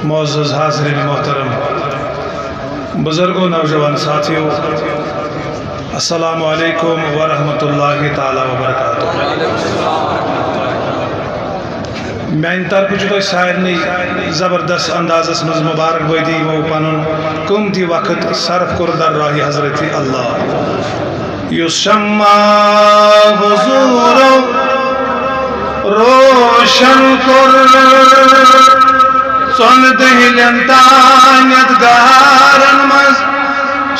معزز حاضرین محترم، بزرگوں، نوجوان ساتھیوں، السلام علیکم ورحمۃ اللہ تعالی وبرکاتہ۔ میانہ طرف تہ سارے زبردست اندازس مز مبارکبادی یمو پن قیمتی وقت صرف کور در راہ حضرت اللہ یس شمع حضور روشن کور ژون دہلین تانیت گارن مز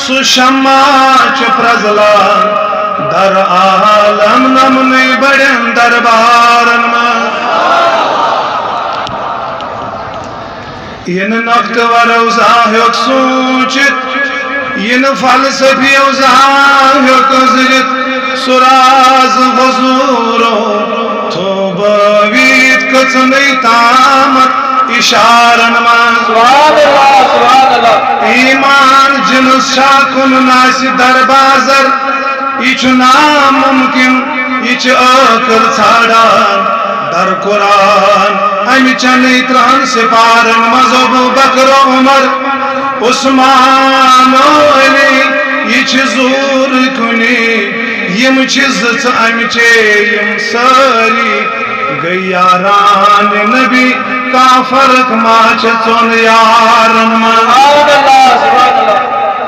سہ شمع چھ پرزلان در عالم نمنے بڑین دربارن مز ین نقد وروزہ ہیوک سوچت ین فلسفی اوزہ ہیوک زرت سراز حضورو تو بوید کچنی تامت اشارن من سبحان اللہ ایمان جنس شاکن ناسی در بازر ایچ ناممکن ایچ عقل ژھانڈان در قرآن امی چنی ترہن سپارن مز ابو بکر و عمر عثمان و علی یہ چھ زور کنی یم چیز امی چے یم ساری گئی یاران نبی کا فرق ما چھ چون یارن من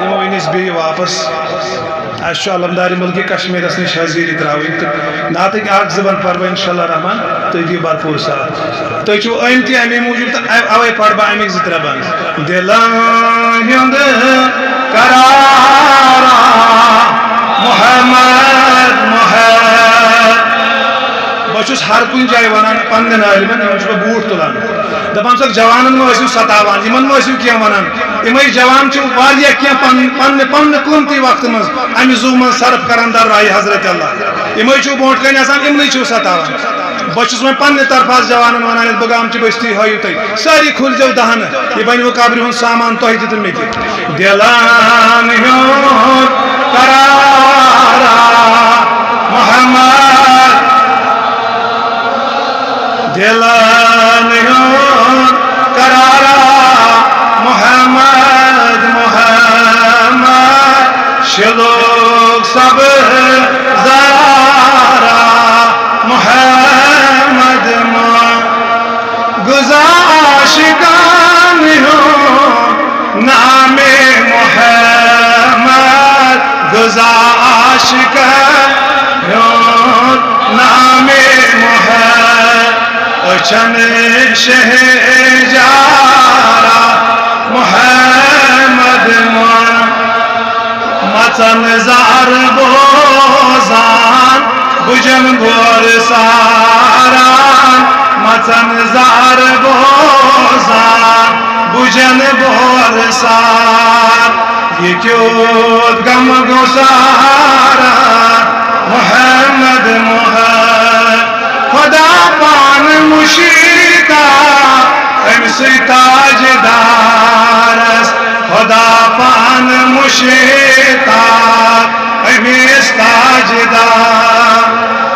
یمو انیس بھی واپس اچھا علمداری ملکی کشمیر اس نش حاضری تراوی ناتک اخ زبان پرو انشاءاللہ رحمان تو دی بھرپور ساتھ تو چھو امتی امی موجود اوے پڑھبا امی زترا بند دلان ہند قرارا محمد بہت ہر کن جائے ونان پنن عالمن بہ بوٹ تلان دپان سک جوانن مو ستاوان یمن مو کی ونان یمے جوان چھ واریاہ کی پن قیمتی وقت مز امی زو من صرف کران در راہ حضرت اللہ یمے چھ بونٹ کن آسان یمنے چھ ستاوان بہت میں پنہ طرف جوانن ونان بگام چھ بستی ہایو تھی ساری کھل جو دہن یہ بن وہ قبر ہن سامان تہ دت مے دلان ہند قرارا محمد دلان ہند قرارا محمد شلوک سب زارا محمد گزاشکان ہوں نام محمد گزاشکان ہوں نام محمد اچھن شہجارا محمد مچن زار بوزان بجن بور ساران مچن زار بوزان بجن بور سار یہ کیوں غم گسارا محمد خدا پان مشیتا امسی تاجدارس خدا پان مشیتا امیس تاجدار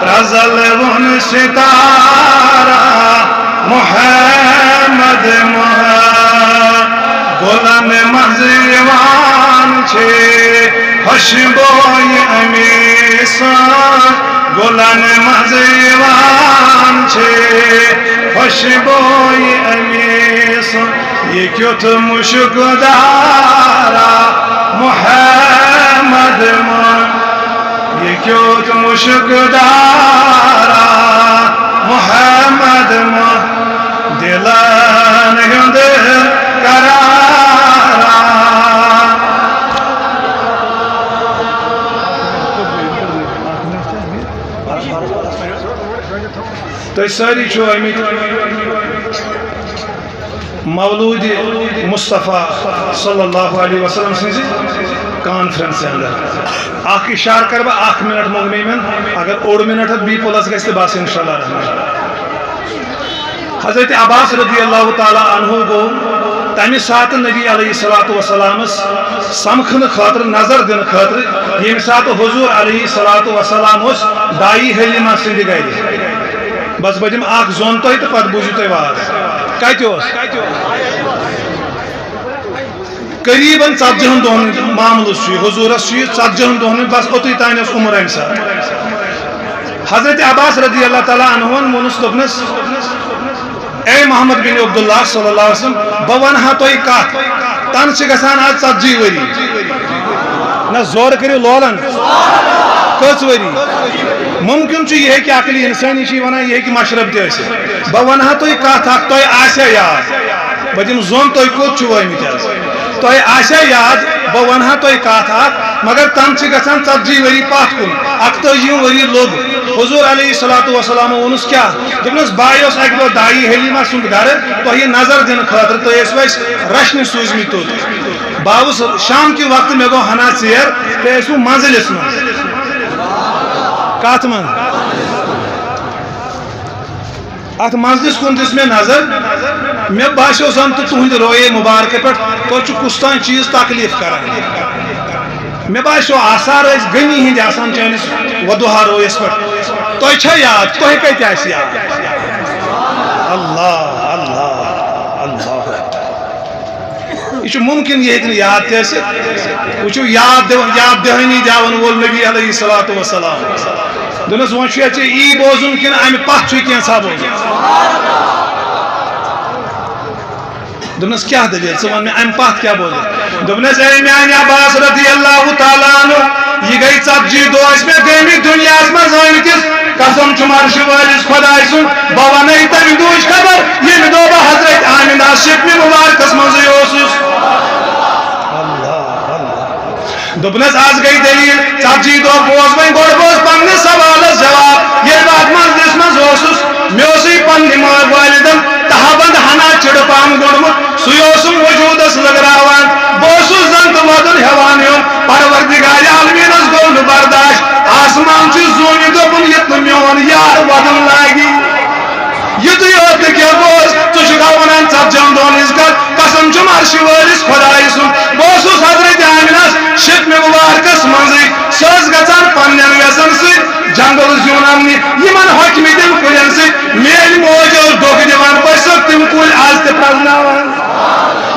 پرزل ون ستارا محمد گلن مزیوان چھے خوشبوئی امیسان گلن مزیوان چھے خوشبوئی امیسان یہ کیوت مشک دارا محمد یہ کیوت مشک دارا محمد دلان ہند قرارا تو ساری چھو امید مولود مصطفیٰ صلی اللہ علیہ وسلم سنزی کانفرنس اندر اخ اشار کر با 1 منٹ مغنی من اگر اوڑ منٹ بی پلس گئے باس انشاءاللہ رحمان حضرت عباس رضی اللہ تعالی عنہ گو تمہ سات نبی علیہ السلام سمکھن خاطر نظر دن خاطر یم سات حضور علیہ السلام دائی حلیمہ سند گئی بس بجم اخ زون تو پتہ بوزو تہ واز کتہ قریباً 40 دہن معاملہ حضورس 40 دہن بس اوتھی تان عمر امہ سات حضرت عباس رضی اللہ تعالیٰ عنہ وونس دوپنس اے محمد بن عبداللہ صلی اللہ علیہ وسلم بہ ونہا تہ کت تن گژھان آج 40 ؤری نہ زور کریو لولن کٔژ ؤری ممکن یہ کہ عقلی انسانی ونان یہ کہ مشرب تہ بہ ونہا تہ کت اخ تہ آسیا یاد بہ دم زون تہ کوٚت چھو ؤمٕتۍ حظ تہ آسیا یاد بہ ونہا تہ کت اخ مگر تن گژھان 40 ؤری پتھ کُن 41 ؤری لوٚگ حضور علیہ الصلوۃ والسلام وونس کیا دپنس بائی اس اکہ دہ دائی حلیمہ سند گھر تہ نظر دن خاطر تہ ٲسوٕ أسۍ رچھنہِ سوٗزمٕتۍ توٚت باوس شام کہ وقت مے گو ہنا ژیر تہ ٲسوٕ منزلس منٛز کتھ منٛز ات منزلس کن دس مے نظر مے باسیو زن تو تہند رویے مبارکہ پہ تہ کستان چیز تکلیف کران مے باسیو آثار اس گنی ہند آسان چانس ودوہا رویس پہ تہ چھا یاد تہ کتہ آس یاد اللہ اللہ اللہ یہ ممکن یہ ہیکہ یاد تہ وچھو یاد دہانی داون وول نبی علیہ الصلوۃ والسلام دنس وون چھُ ای بوزن کن امہ پتھ چھُ کینٛژھا بوزن دپنس کیا دلیل ژٕ ون مےٚ امہ پتھ کیا بوزن دپنس اے میانہِ عباس رضی اللہ تعالیٰ عنہ یہ گئی 40 دۄہ ٲسۍ مےٚ گٔمٕتۍ دُنیاہس منٛز آمٕتِس قسم چھُ عرشِ وٲلِس خۄداے سُنٛد بہٕ ونے تمہِ دۄہٕچ خبر ییٚمہِ دۄہ بہٕ حضرت آمنہ شکمہِ مبارکس منٛزٕے اوسُس دپنس آز گئی دلیل 40 دۄہ بوز وۄنۍ گۄڈٕ بوز پننس سوالس جواب ییٚلہِ بہٕ اتھ منزلس منٛز اوسُس مےٚ اوسُے پننہِ ماے والدن تہبند ہنا چِڑٕ پہم گوٚڑمُت سُے اوسُم وجوٗدس لٔگراوان بہٕ اوسُس زن تہٕ ودُن ہٮ۪وان یُن پروردگارِ عالمیٖنس گوٚو نہٕ برداش آسمان چھُ زوٗنہِ دوٚپُن یُتھ نہٕ میون یار ودُن لاگہِ یُتُے یوت نہٕ کینٛہہ بوز ژٕ چھُکھا ونان 40 دۄہن ہٕنٛز کتھ قسم چھُم عرشِ وٲلِس خۄدایہِ سُنٛد بہٕ اوسُس حضرت آمنس شکمہِ مبارکس منٛزٕے سۄ ٲس گژھان پننٮ۪ن ویسن سۭتۍ جنگل زیُن اننہِ یِمن ہوٚکھمٕتٮ۪ن کُلٮ۪ن سۭتۍ میٲنۍ موج ٲس دۄکھٕ دِوان بہٕ چھسکھ تِم کُلۍ آز تہِ پرزناوان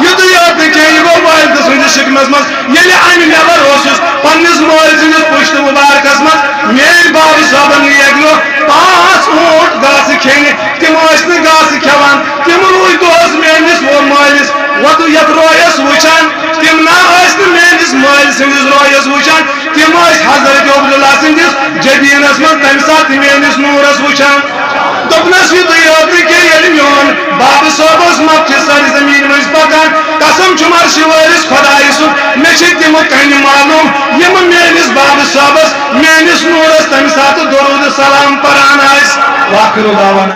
یُتُے یوت نہٕ کینٛہہ یہِ گوٚو والدٕ سٕنٛدِس شکمس منٛز ییٚلہِ امہِ نٮ۪بر اوسُس پننِس مٲلۍ سٕنٛدِس پُشتہٕ مبارکس منٛز میٲنۍ بابہٕ صٲبن نیگلو 5 اوٗنٹ گاسہٕ کھیٚنہِ تِم ٲسۍ نہٕ گاسہٕ کھٮ۪وان تِم روٗدۍ دۄہس میٲنِس مٲلِس وۄدٕ یتھ رویس وٕچھان تِم نہ ٲسۍ نہٕ میٲنِس مٲلۍ سٕنٛدِس رویس وٕچھان تِم ٲسۍ حضرت عبداللہ سٕنٛدِس جبیٖنس منٛز تمہِ ساتہٕ میٲنِس نوٗرس وٕچھان دوٚپنس یُتُے یوت نہٕ کینٛہہ ییٚلہِ میون بابہٕ صٲب اوس مۄکھِ سرزمیٖن مٔنٛزۍ پکان قسم چھُم عرشِ وٲلِس خۄدایہِ سُنٛد مےٚ چھِ تِمہٕ کنہِ معلوٗم یِم میٲنِس بابہٕ صٲبس میٲنِس نوٗرس تمہِ ساتہٕ درود سلام پران ٲسۍ واخر دعوانا